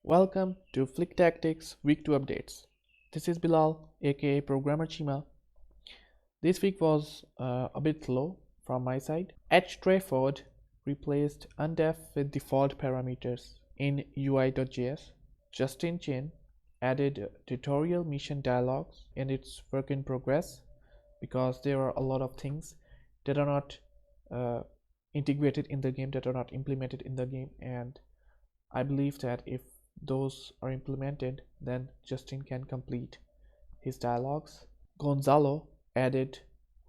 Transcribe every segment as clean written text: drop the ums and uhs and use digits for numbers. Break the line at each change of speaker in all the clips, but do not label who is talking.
Welcome to Flick Tactics Week 2 updates. This is Bilal, aka Programmer Cheema. This week was a bit slow from my side. Trafford replaced undef with default parameters in UI.js. Justin Chin added tutorial mission dialogues in its work in progress because there are a lot of things that are not integrated in the game, that are not implemented in the game, and I believe that if those are implemented, then Justin can complete his dialogues. Gonzalo added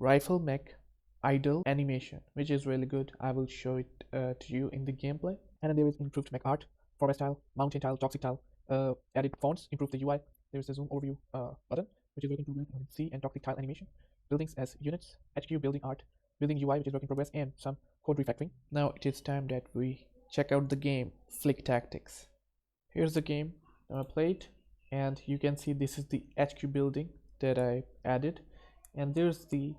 rifle mech idle animation, which is really good. I will show it to you in the gameplay. And then there is improved mech art, forest tile, mountain tile, toxic tile, added fonts, improved the UI. There is a zoom overview button, which is work in progress. You can see and toxic tile animation, buildings as units, HQ building art, building UI, which is work in progress, and some code refactoring. Now it is time that we check out the game Flick Tactics. Here's the game I played, and you can see this is the HQ building that I added, and there's the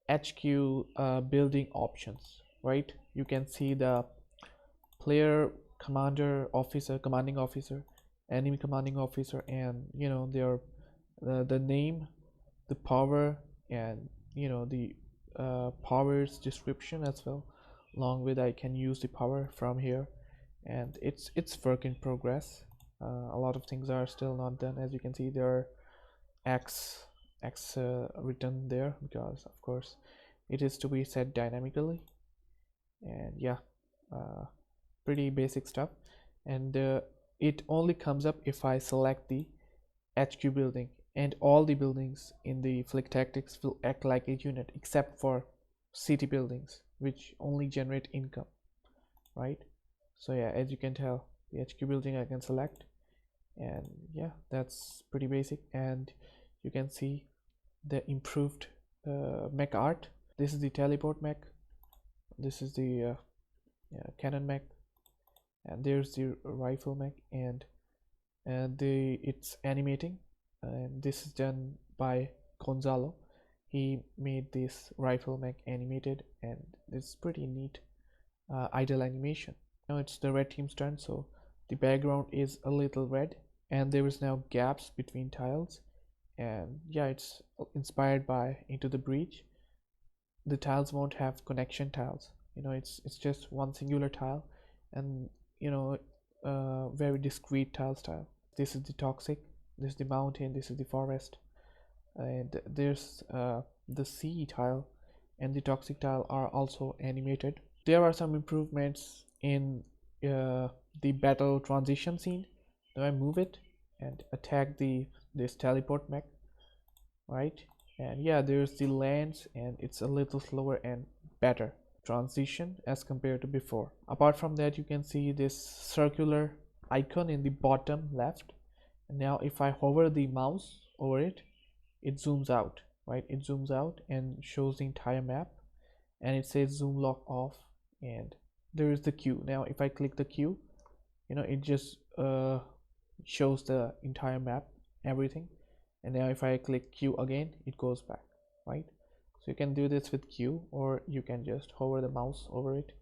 HQ building options, right? You can see the player, commander, officer, commanding officer, enemy commanding officer, and their the name, the power, and the powers description as well. Along with I can use the power from here, and it's work in progress. A lot of things are still not done. As you can see, there are x written there because of course it is to be set dynamically, and yeah, pretty basic stuff. And it only comes up if I select the HQ building, and all the buildings in the Flick Tactics will act like a unit except for city buildings, which only generate income, right? So yeah, as you can tell, the HQ building I can select, and yeah, that's pretty basic. And you can see the improved mech art. This is the teleport mech, this is the cannon mech, and there's the rifle mech, and it's animating, and this is done by Gonzalo. He made this rifle mech animated, and it's pretty neat idle animation. Now it's the red team's turn, so the background is a little red, and there is now gaps between tiles, and yeah, it's inspired by Into the Breach. The tiles won't have connection tiles, it's just one singular tile, and very discrete tile style. This is the toxic, this is the mountain, this is the forest, and there's the sea tile and the toxic tile are also animated. There are some improvements in the battle transition scene. Now I move it and attack this teleport mech, right? And yeah, there's the lands, and it's a little slower and better transition as compared to before. Apart from that, you can see this circular icon in the bottom left, and now if I hover the mouse over it, it zooms out, right? It zooms out and shows the entire map, and it says zoom lock off, and there is the Q. Now if I click the Q, it just shows the entire map, everything. And now if I click Q again, it goes back, right? So you can do this with Q, or you can just hover the mouse over it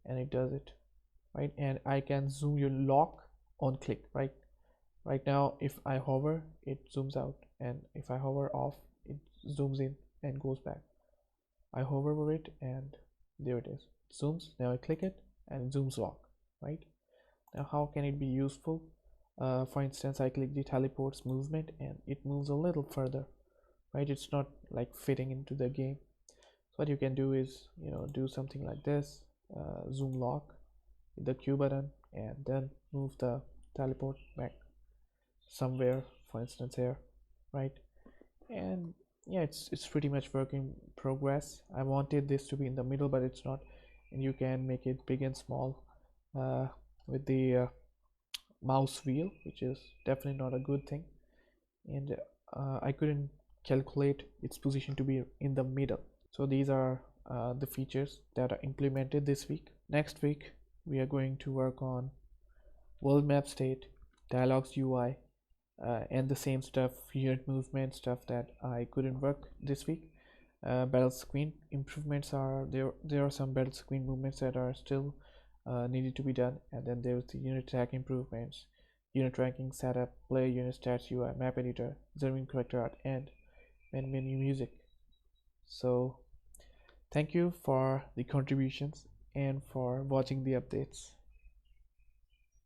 and it does it, right? And I can zoom your lock on click, right? Right now if I hover, it zooms out, and if I hover off, it zooms in and goes back. I hover over it and there it is, it zooms. Now I click it and it zooms lock, right? Now how can it be useful? For instance, I click the teleports movement and it moves a little further, right? It's not like fitting into the game. So what you can do is do something like this, zoom lock with the Q button, and then move the teleport back somewhere, for instance here, right? And yeah, it's pretty much work in progress. I wanted this to be in the middle, but it's not, and you can make it big and small with the mouse wheel, which is definitely not a good thing. And I couldn't calculate its position to be in the middle. So these are the features that are implemented this week. Next week we are going to work on world map state, dialogues UI, and the same stuff, unit movement stuff that I couldn't work this week. Battle screen improvements are there are some battle screen movements that are still needed to be done, and then there's the unit attack improvements, unit ranking, setup, player unit stats, UI, map editor, zooming character art, and menu music. So thank you for the contributions and for watching the updates.